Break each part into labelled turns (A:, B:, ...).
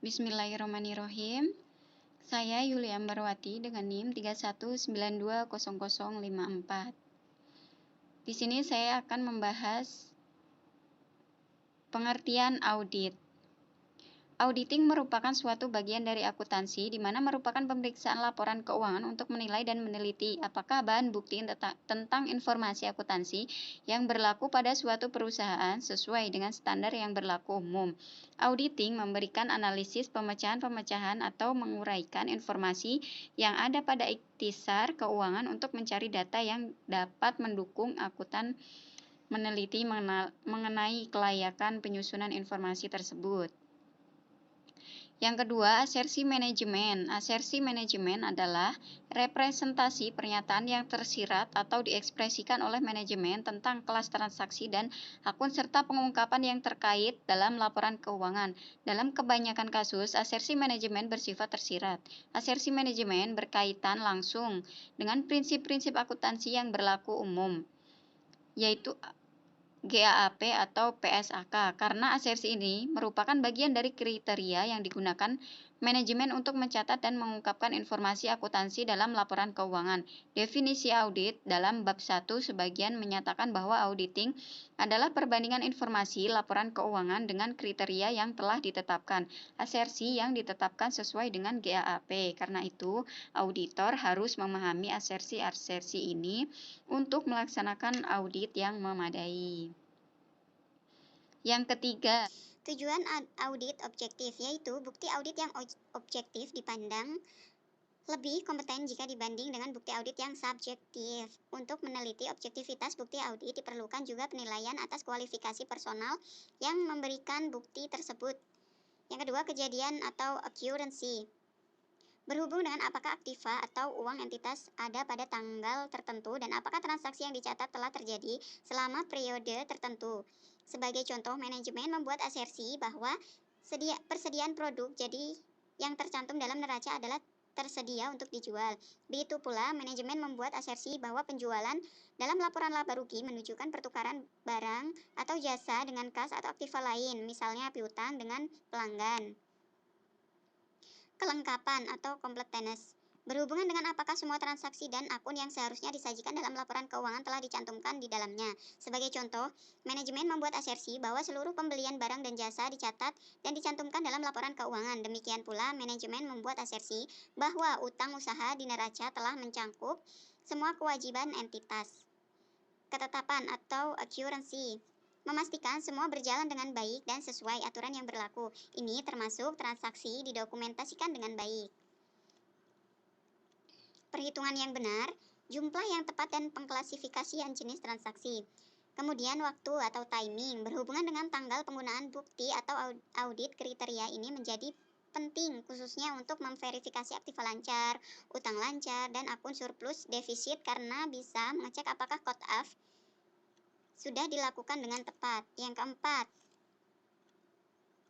A: Bismillahirrahmanirrahim. Saya Yulia Ambarwati dengan NIM 31920054. Di sini saya akan membahas pengertian audit. Auditing merupakan suatu bagian dari akuntansi di mana merupakan pemeriksaan laporan keuangan untuk menilai dan meneliti apakah bahan bukti tentang informasi akuntansi yang berlaku pada suatu perusahaan sesuai dengan standar yang berlaku umum. Auditing memberikan analisis pemecahan-pemecahan atau menguraikan informasi yang ada pada ikhtisar keuangan untuk mencari data yang dapat mendukung akuntan meneliti mengenai kelayakan penyusunan informasi tersebut. Yang kedua, asersi manajemen. Asersi manajemen adalah representasi pernyataan yang tersirat atau diekspresikan oleh manajemen tentang kelas transaksi dan akun serta pengungkapan yang terkait dalam laporan keuangan. Dalam kebanyakan kasus, asersi manajemen bersifat tersirat. Asersi manajemen berkaitan langsung dengan prinsip-prinsip akuntansi yang berlaku umum, yaitu GAAP atau PSAK, karena asersi ini merupakan bagian dari kriteria yang digunakan manajemen untuk mencatat dan mengungkapkan informasi akuntansi dalam laporan keuangan. Definisi audit dalam bab 1 sebagian menyatakan bahwa auditing adalah perbandingan informasi laporan keuangan dengan kriteria yang telah ditetapkan, asersi yang ditetapkan sesuai dengan GAAP. Karena itu, auditor harus memahami asersi-asersi ini untuk melaksanakan audit yang memadai. Yang ketiga,
B: tujuan audit objektif, yaitu bukti audit yang objektif dipandang lebih kompeten jika dibanding dengan bukti audit yang subjektif. Untuk meneliti objektivitas bukti audit diperlukan juga penilaian atas kualifikasi personal yang memberikan bukti tersebut. Yang kedua, kejadian atau occurrence. Berhubung dengan apakah aktiva atau uang entitas ada pada tanggal tertentu dan apakah transaksi yang dicatat telah terjadi selama periode tertentu. Sebagai contoh, manajemen membuat asersi bahwa persediaan produk jadi yang tercantum dalam neraca adalah tersedia untuk dijual. Begitu pula, manajemen membuat asersi bahwa penjualan dalam laporan laba rugi menunjukkan pertukaran barang atau jasa dengan kas atau aktiva lain, misalnya piutang dengan pelanggan. Kelengkapan atau completeness berhubungan dengan apakah semua transaksi dan akun yang seharusnya disajikan dalam laporan keuangan telah dicantumkan di dalamnya. Sebagai contoh, manajemen membuat asersi bahwa seluruh pembelian barang dan jasa dicatat dan dicantumkan dalam laporan keuangan. Demikian pula, manajemen membuat asersi bahwa utang usaha di neraca telah mencangkup semua kewajiban entitas. Ketetapan atau occurrence memastikan semua berjalan dengan baik dan sesuai aturan yang berlaku. Ini termasuk transaksi didokumentasikan dengan baik. Perhitungan yang benar, jumlah yang tepat dan pengklasifikasian jenis transaksi. Kemudian waktu atau timing berhubungan dengan tanggal penggunaan bukti atau audit kriteria ini menjadi penting khususnya untuk memverifikasi aktiva lancar, utang lancar, dan akun surplus defisit karena bisa mengecek apakah cut off sudah dilakukan dengan tepat. Yang keempat,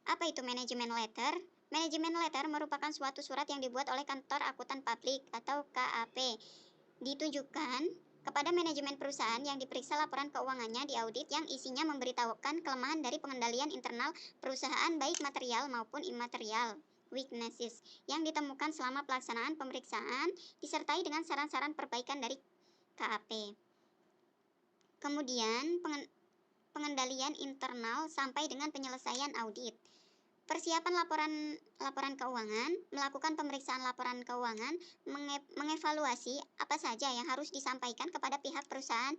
B: apa itu manajemen letter? Manajemen letter merupakan suatu surat yang dibuat oleh kantor akuntan publik atau KAP, ditujukan kepada manajemen perusahaan yang diperiksa laporan keuangannya di audit yang isinya memberitahukan kelemahan dari pengendalian internal perusahaan baik material maupun imaterial, weaknesses, yang ditemukan selama pelaksanaan pemeriksaan disertai dengan saran-saran perbaikan dari KAP. Kemudian pengendalian internal sampai dengan penyelesaian audit. Persiapan laporan keuangan, melakukan pemeriksaan laporan keuangan, mengevaluasi apa saja yang harus disampaikan kepada pihak perusahaan,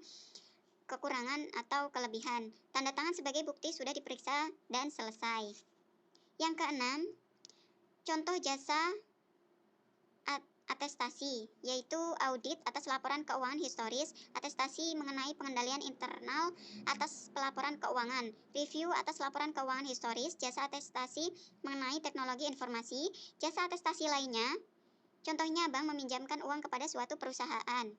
B: kekurangan atau kelebihan. Tanda tangan sebagai bukti sudah diperiksa dan selesai. Yang keenam, contoh jasa atestasi, yaitu audit atas laporan keuangan historis, atestasi mengenai pengendalian internal atas pelaporan keuangan, review atas laporan keuangan historis, jasa atestasi mengenai teknologi informasi, jasa atestasi lainnya, contohnya bank meminjamkan uang kepada suatu perusahaan.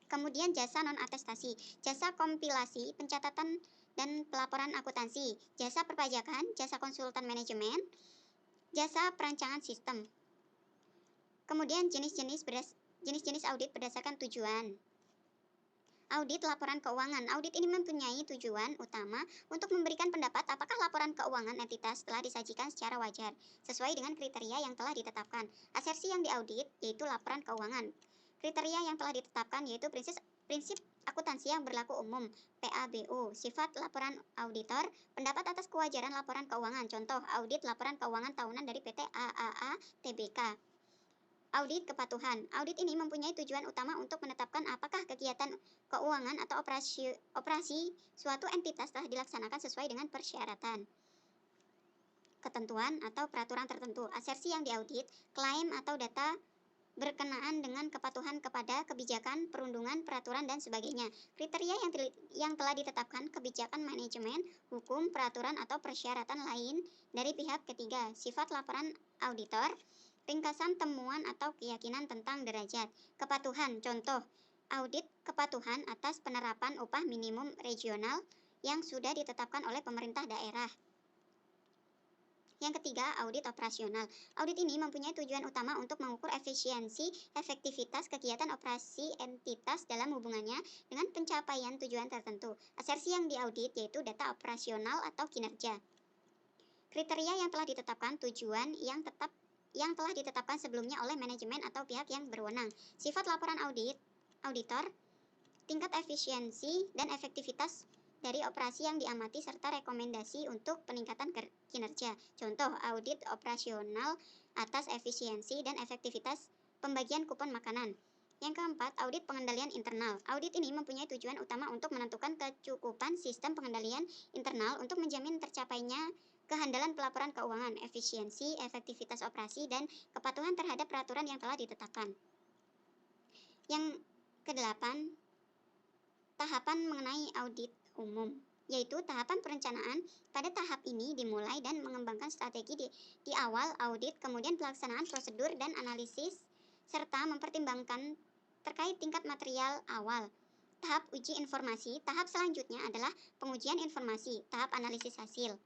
B: Kemudian jasa non-atestasi, jasa kompilasi, pencatatan dan pelaporan akuntansi, jasa perpajakan, jasa konsultan manajemen, jasa perancangan sistem. Kemudian jenis-jenis audit berdasarkan tujuan. Audit laporan keuangan. Audit ini mempunyai tujuan utama untuk memberikan pendapat apakah laporan keuangan entitas telah disajikan secara wajar, sesuai dengan kriteria yang telah ditetapkan. Asersi yang diaudit yaitu laporan keuangan. Kriteria yang telah ditetapkan yaitu prinsip akuntansi yang berlaku umum, PABU. Sifat laporan auditor, pendapat atas kewajaran laporan keuangan. Contoh, audit laporan keuangan tahunan dari PT AAA Tbk. Audit kepatuhan. Audit ini mempunyai tujuan utama untuk menetapkan apakah kegiatan keuangan atau operasi suatu entitas telah dilaksanakan sesuai dengan persyaratan, ketentuan, atau peraturan tertentu. Asersi yang diaudit, klaim atau data berkenaan dengan kepatuhan kepada kebijakan, perundungan, peraturan, dan sebagainya. Kriteria yang telah ditetapkan, kebijakan manajemen, hukum, peraturan, atau persyaratan lain dari pihak ketiga. Sifat laporan auditor, ringkasan temuan atau keyakinan tentang derajat kepatuhan. Contoh, audit kepatuhan atas penerapan upah minimum regional yang sudah ditetapkan oleh pemerintah daerah. Yang ketiga, audit operasional. Audit ini mempunyai tujuan utama untuk mengukur efisiensi, efektivitas kegiatan operasi entitas dalam hubungannya dengan pencapaian tujuan tertentu. Asersi yang diaudit yaitu data operasional atau kinerja. Kriteria yang telah ditetapkan, tujuan yang telah ditetapkan sebelumnya oleh manajemen atau pihak yang berwenang. Sifat laporan auditor, tingkat efisiensi dan efektivitas dari operasi yang diamati serta rekomendasi untuk peningkatan kinerja. Contoh, audit operasional atas efisiensi dan efektivitas pembagian kupon makanan. Yang keempat, audit pengendalian internal. Audit ini mempunyai tujuan utama untuk menentukan kecukupan sistem pengendalian internal untuk menjamin tercapainya kehandalan pelaporan keuangan, efisiensi, efektivitas operasi, dan kepatuhan terhadap peraturan yang telah ditetapkan. Yang kedelapan, tahapan mengenai audit umum, yaitu tahapan perencanaan. Pada tahap ini dimulai dan mengembangkan strategi di awal audit, kemudian pelaksanaan prosedur dan analisis, serta mempertimbangkan terkait tingkat material awal. Tahap uji informasi. Tahap selanjutnya adalah pengujian informasi, tahap analisis hasil.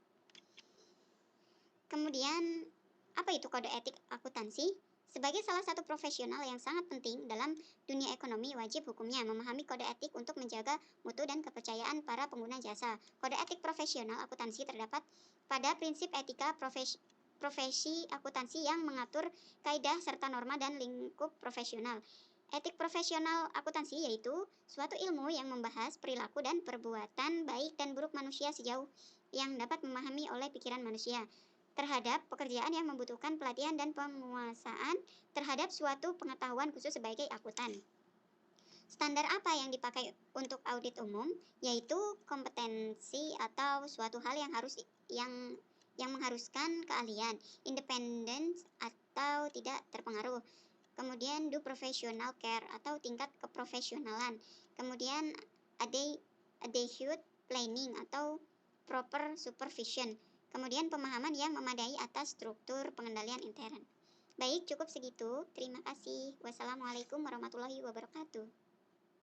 B: Kemudian, apa itu kode etik akuntansi? Sebagai salah satu profesional yang sangat penting dalam dunia ekonomi, wajib hukumnya memahami kode etik untuk menjaga mutu dan kepercayaan para pengguna jasa. Kode etik profesional akuntansi terdapat pada prinsip etika profesi akuntansi yang mengatur kaidah serta norma dan lingkup profesional. Etik profesional akuntansi yaitu suatu ilmu yang membahas perilaku dan perbuatan baik dan buruk manusia sejauh yang dapat memahami oleh pikiran manusia terhadap pekerjaan yang membutuhkan pelatihan dan penguasaan terhadap suatu pengetahuan khusus sebagai akuntan. Standar apa yang dipakai untuk audit umum? Yaitu kompetensi atau suatu hal yang mengharuskan keahlian, independen atau tidak terpengaruh. Kemudian do professional care atau tingkat keprofesionalan. Kemudian adequate planning atau proper supervision. Kemudian pemahaman yang memadai atas struktur pengendalian intern. Baik, cukup segitu. Terima kasih. Wassalamualaikum warahmatullahi wabarakatuh.